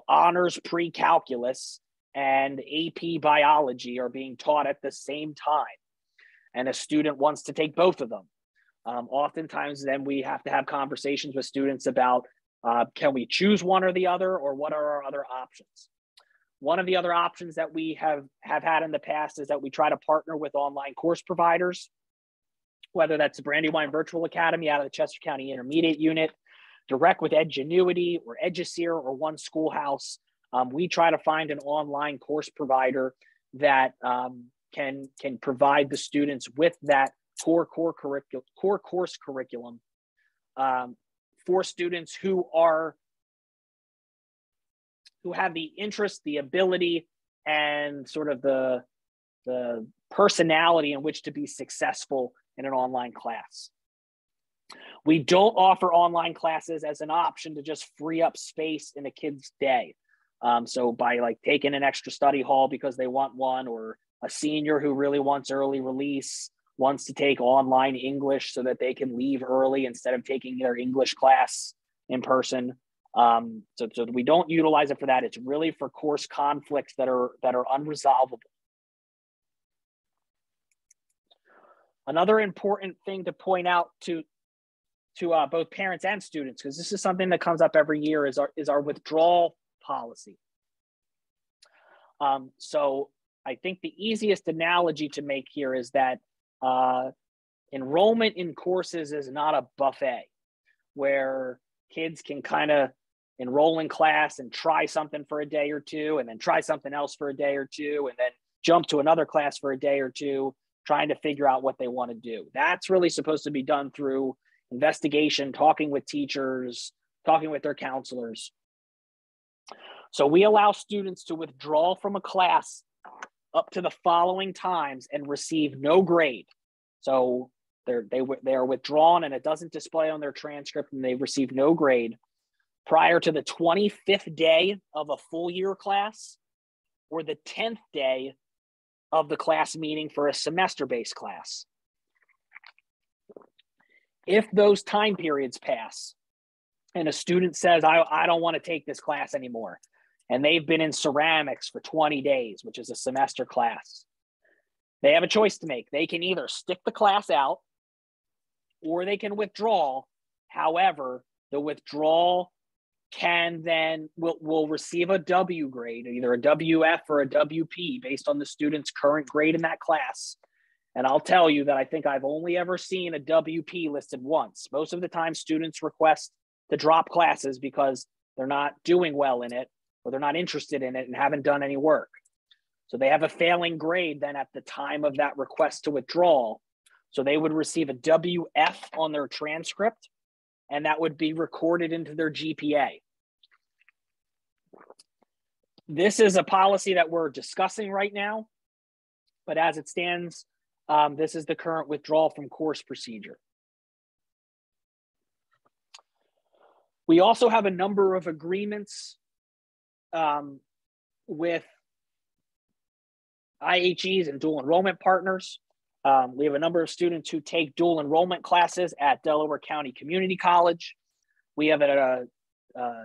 Honors pre-calculus and AP biology are being taught at the same time, and a student wants to take both of them. Oftentimes then we have to have conversations with students about, can we choose one or the other, or what are our other options? One of the other options that we have had in the past is that we try to partner with online course providers, whether that's the Brandywine Virtual Academy out of the Chester County Intermediate Unit, direct with Edgenuity or Edgeseer or One Schoolhouse. We try to find an online course provider that can provide the students with that core course curriculum for students who have the interest, the ability, and sort of the personality in which to be successful in an online class. We don't offer online classes as an option to just free up space in a kid's day. So by like taking an extra study hall because they want one, or a senior who really wants early release wants to take online English so that they can leave early instead of taking their English class in person. So we don't utilize it for that. It's really for course conflicts that are unresolvable. Another important thing to point out to both parents and students, because this is something that comes up every year, is our withdrawal policy. So I think the easiest analogy to make here is that enrollment in courses is not a buffet where kids can kind of enroll in class and try something for a day or two, and then try something else for a day or two, and then jump to another class for a day or two, trying to figure out what they want to do. That's really supposed to be done through investigation, talking with teachers, talking with their counselors. So we allow students to withdraw from a class up to the following times and receive no grade. So they are withdrawn, and it doesn't display on their transcript, and they receive no grade prior to the 25th day of a full year class, or the 10th day of the class meeting for a semester-based class. If those time periods pass and a student says, I don't want to take this class anymore, and they've been in ceramics for 20 days, which is a semester class, they have a choice to make. They can either stick the class out or they can withdraw. However, the withdrawal will receive a W grade, either a WF or a WP, based on the student's current grade in that class. And I'll tell you that I think I've only ever seen a WP listed once. Most of the time, students request to drop classes because they're not doing well in it, or they're not interested in it and haven't done any work. So they have a failing grade then at the time of that request to withdraw. So they would receive a WF on their transcript, and that would be recorded into their GPA. This is a policy that we're discussing right now, but as it stands, this is the current withdrawal from course procedure. We also have a number of agreements with IHEs and dual enrollment partners. We have a number of students who take dual enrollment classes at Delaware County Community College. We have a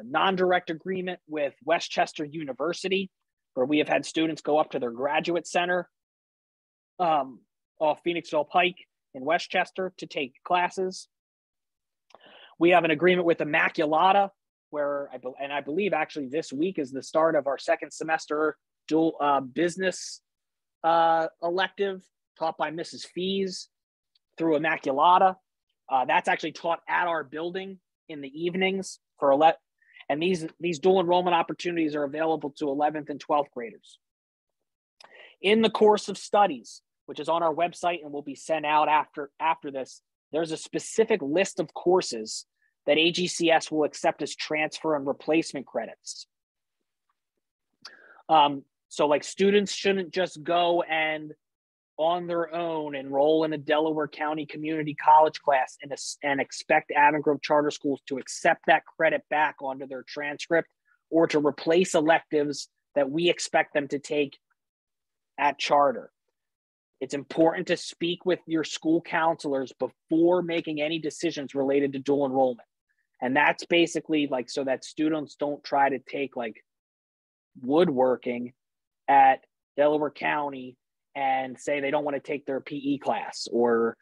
non-direct agreement with Westchester University, where we have had students go up to their graduate center off Phoenixville Pike in Westchester to take classes. We have an agreement with Immaculata, where I believe actually this week is the start of our second semester dual business elective taught by Mrs. Fees through Immaculata. That's actually taught at our building in the evenings and these dual enrollment opportunities are available to 11th and 12th graders. In the course of studies, which is on our website and will be sent out after this, there's a specific list of courses that AGCS will accept as transfer and replacement credits. So like students shouldn't just go and on their own enroll in a Delaware County Community College class and expect Avon Charter Schools to accept that credit back onto their transcript or to replace electives that we expect them to take at charter. It's important to speak with your school counselors before making any decisions related to dual enrollment. And that's basically like so that students don't try to take like woodworking at Delaware County and say they don't want to take their PE class or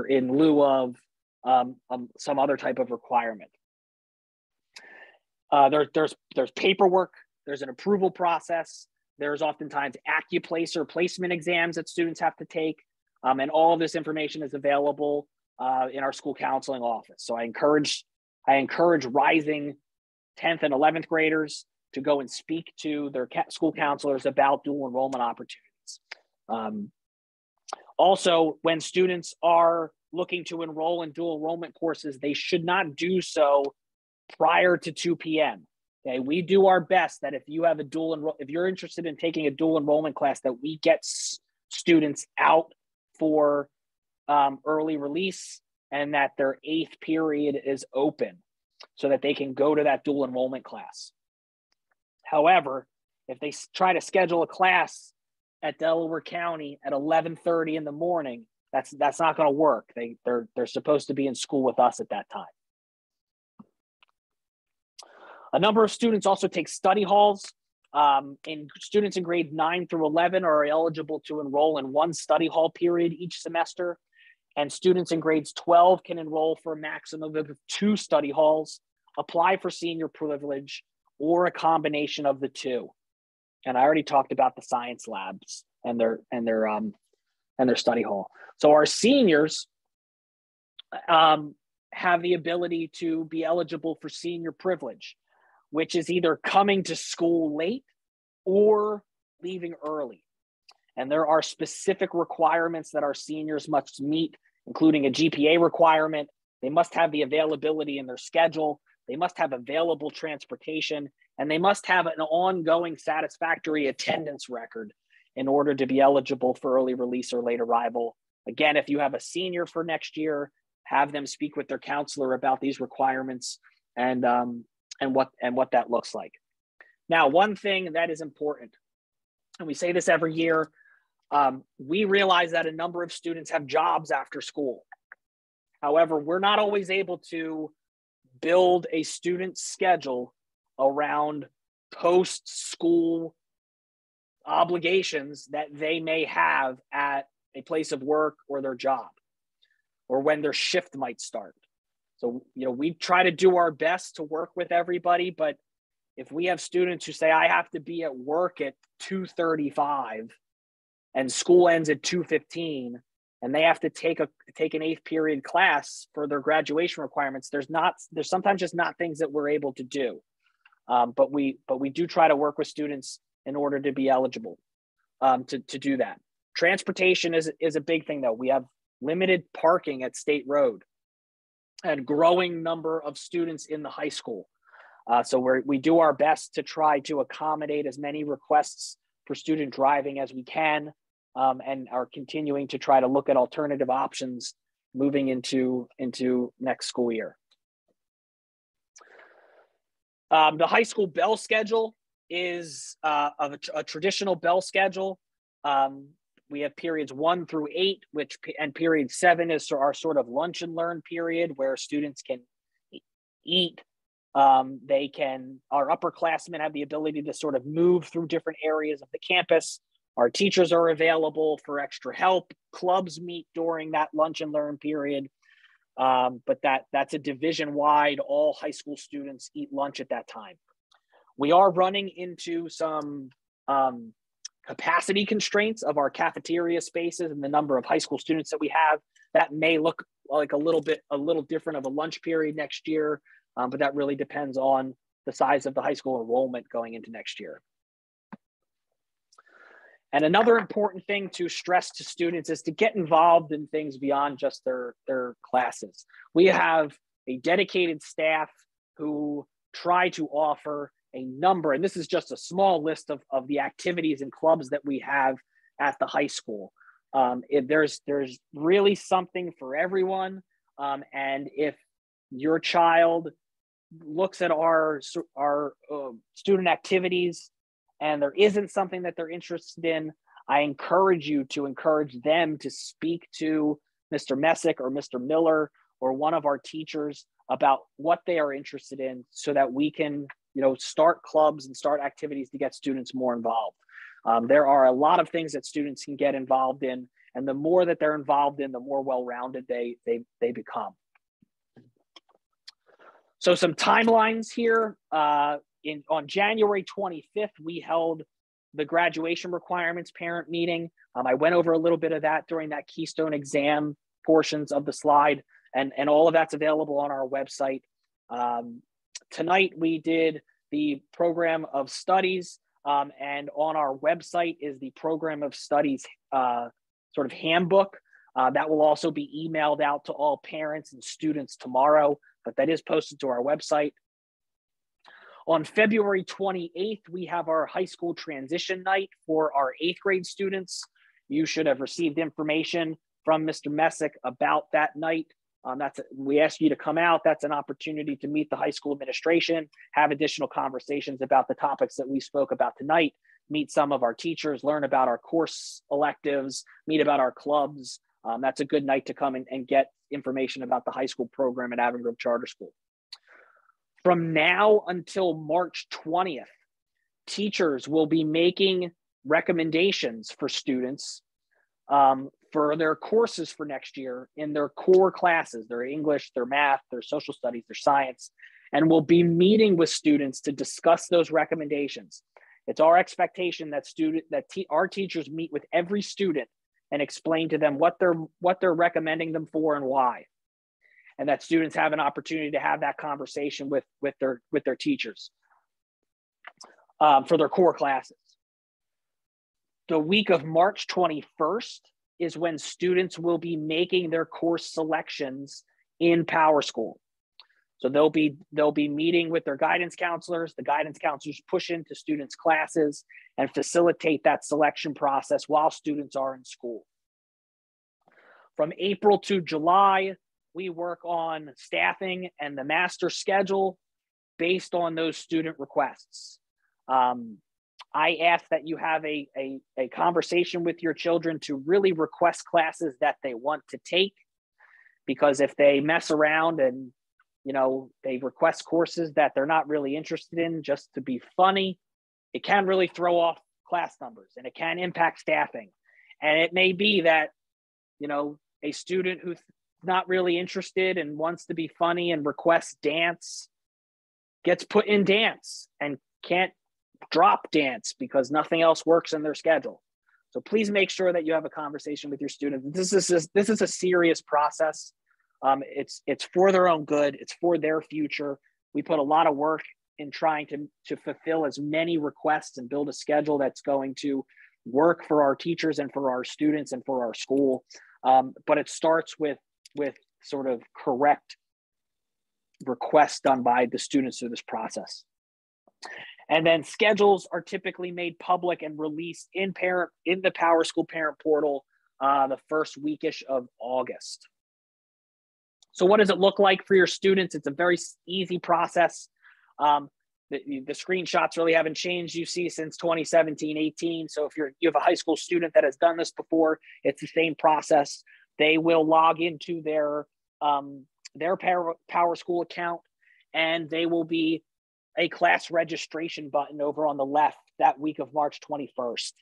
in lieu of some other type of requirement. There's paperwork, there's an approval process, there's oftentimes AccuPlacer placement exams that students have to take, and all of this information is available in our school counseling office. So I encourage rising 10th and 11th graders to go and speak to their school counselors about dual enrollment opportunities. Also, when students are looking to enroll in dual enrollment courses, they should not do so prior to 2 p.m. Okay, we do our best that if you have if you're interested in taking a dual enrollment class, that we get students out for early release and that their 8th period is open so that they can go to that dual enrollment class. However, if they try to schedule a class at Delaware County at 11:30 in the morning, that's not going to work. They're supposed to be in school with us at that time. A number of students also take study halls. Students in grades 9 through 11 are eligible to enroll in 1 study hall period each semester. And students in grades 12 can enroll for a maximum of 2 study halls, apply for senior privilege, or a combination of the 2. And I already talked about the science labs and their study hall. So our seniors have the ability to be eligible for senior privilege, which is either coming to school late or leaving early. And there are specific requirements that our seniors must meet, including a GPA requirement. They must have the availability in their schedule. They must have available transportation, and they must have an ongoing satisfactory attendance record in order to be eligible for early release or late arrival. Again, if you have a senior for next year, have them speak with their counselor about these requirements and what that looks like. Now, one thing that is important, and we say this every year, we realize that a number of students have jobs after school. However, we're not always able to build a student's schedule around post-school obligations that they may have at a place of work or their job, or when their shift might start. So, we try to do our best to work with everybody, but if we have students who say, I have to be at work at 2:35 and school ends at 2:15, and they have to take an 8th period class for their graduation requirements, there's sometimes just not things that we're able to do. But we do try to work with students in order to be eligible to do that. Transportation is a big thing, though. We have limited parking at State Road and growing number of students in the high school. So we do our best to try to accommodate as many requests for student driving as we can, and are continuing to try to look at alternative options moving into next school year. The high school bell schedule is a traditional bell schedule. We have periods 1 through 8, and period 7 is our sort of lunch and learn period where students can eat. Our upperclassmen have the ability to sort of move through different areas of the campus. Our teachers are available for extra help. Clubs meet during that lunch and learn period. But that's a division-wide, all high school students eat lunch at that time. We are running into some capacity constraints of our cafeteria spaces and the number of high school students that we have. That may look like a little different of a lunch period next year, but that really depends on the size of the high school enrollment going into next year. And another important thing to stress to students is to get involved in things beyond just their classes. We have a dedicated staff who try to offer a number, and this is just a small list of the activities and clubs that we have at the high school. There's really something for everyone. And if your child looks at our student activities and there isn't something that they're interested in, I encourage you to encourage them to speak to Mr. Messick or Mr. Miller or one of our teachers about what they are interested in so that we can, start clubs and start activities to get students more involved. There are a lot of things that students can get involved in, and the more that they're involved in, the more well-rounded they become. So some timelines here. On January 25th, we held the graduation requirements parent meeting. I went over a little bit of that during that Keystone exam portions of the slide, and all of that's available on our website. Tonight, we did the program of studies, and on our website is the program of studies sort of handbook. That will also be emailed out to all parents and students tomorrow, but that is posted to our website. On February 28th, we have our high school transition night for our 8th grade students. You should have received information from Mr. Messick about that night. We ask you to come out. That's an opportunity to meet the high school administration, have additional conversations about the topics that we spoke about tonight, meet some of our teachers, learn about our course electives, meet about our clubs. That's a good night to come and get information about the high school program at Avon Grove Charter School. From now until March 20th, teachers will be making recommendations for students for their courses for next year in their core classes, their English, their math, their social studies, their science, and we'll be meeting with students to discuss those recommendations. It's our expectation that our teachers meet with every student and explain to them what they're recommending them for and why. And that students have an opportunity to have that conversation with their teachers for their core classes. The week of March 21st is when students will be making their course selections in PowerSchool. So they'll be meeting with their guidance counselors. The guidance counselors push into students' classes and facilitate that selection process while students are in school. From April to July, we work on staffing and the master schedule based on those student requests. I ask that you have a conversation with your children to really request classes that they want to take, because if they mess around and they request courses that they're not really interested in just to be funny, it can really throw off class numbers and it can impact staffing. And it may be that, a student who's not really interested and wants to be funny and requests dance gets put in dance and can't drop dance because nothing else works in their schedule. So please make sure that you have a conversation with your students. This is a serious process. It's for their own good. It's for their future. We put a lot of work in trying to fulfill as many requests and build a schedule that's going to work for our teachers and for our students and for our school. But it starts with sort of correct requests done by the students through this process. And then schedules are typically made public and released in the PowerSchool Parent Portal the first weekish of August. So what does it look like for your students? It's a very easy process. The screenshots really haven't changed, you see, since 2017-18. So if you have a high school student that has done this before, it's the same process. They will log into their PowerSchool account, and they will be a class registration button over on the left that week of March 21st.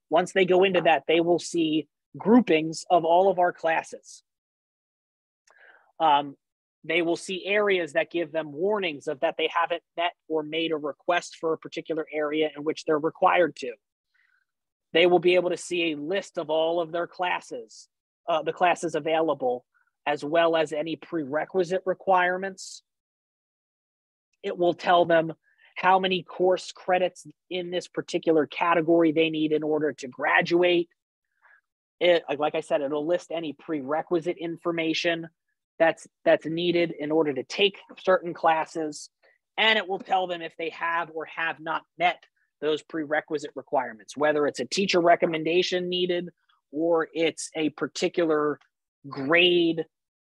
Once they go into that, they will see groupings of all of our classes. They will see areas that give them warnings of that they haven't met or made a request for a particular area in which they're required to. They will be able to see a list of all of their classes, the classes available, as well as any prerequisite requirements. It will tell them how many course credits in this particular category they need in order to graduate. Like I said, it'll list any prerequisite information that's needed in order to take certain classes, and it will tell them if they have or have not met those prerequisite requirements, whether it's a teacher recommendation needed or it's a particular grade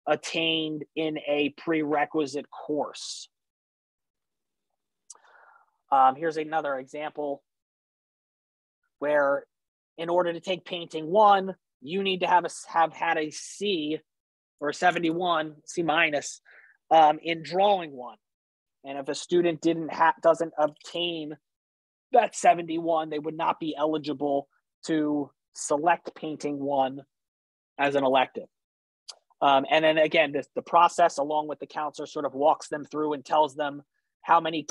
attained in a prerequisite course. Here's another example where in order to take painting 1, you need to have had a C or 71, C minus, in drawing 1. And if a student doesn't obtain that 71, they would not be eligible to select painting 1 as an elective. And then again, the process along with the counselor sort of walks them through and tells them how many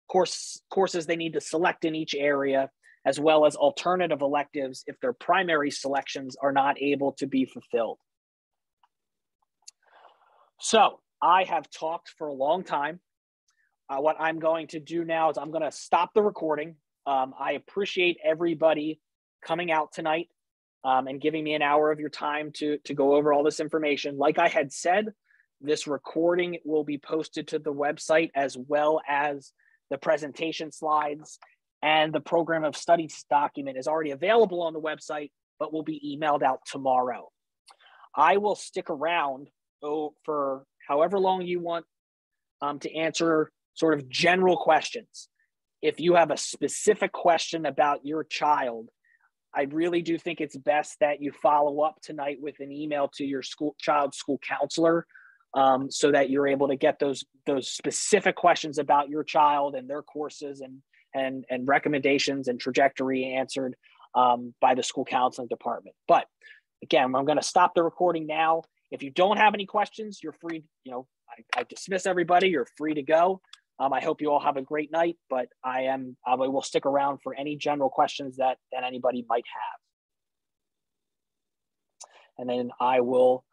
courses they need to select in each area, as well as alternative electives if their primary selections are not able to be fulfilled. So I have talked for a long time. What I'm going to do now is I'm going to stop the recording. I appreciate everybody coming out tonight and giving me an hour of your time to go over all this information. Like I had said, this recording will be posted to the website, as well as the presentation slides, and the program of studies document is already available on the website, but will be emailed out tomorrow. I will stick around for however long you want to answer sort of general questions. If you have a specific question about your child, I really do think it's best that you follow up tonight with an email to your child's school counselor, so that you're able to get those specific questions about your child and their courses and recommendations and trajectory answered by the school counseling department. But again, I'm going to stop the recording now. If you don't have any questions, you're free. I dismiss everybody. You're free to go. I hope you all have a great night, but I will stick around for any general questions that anybody might have. And then I will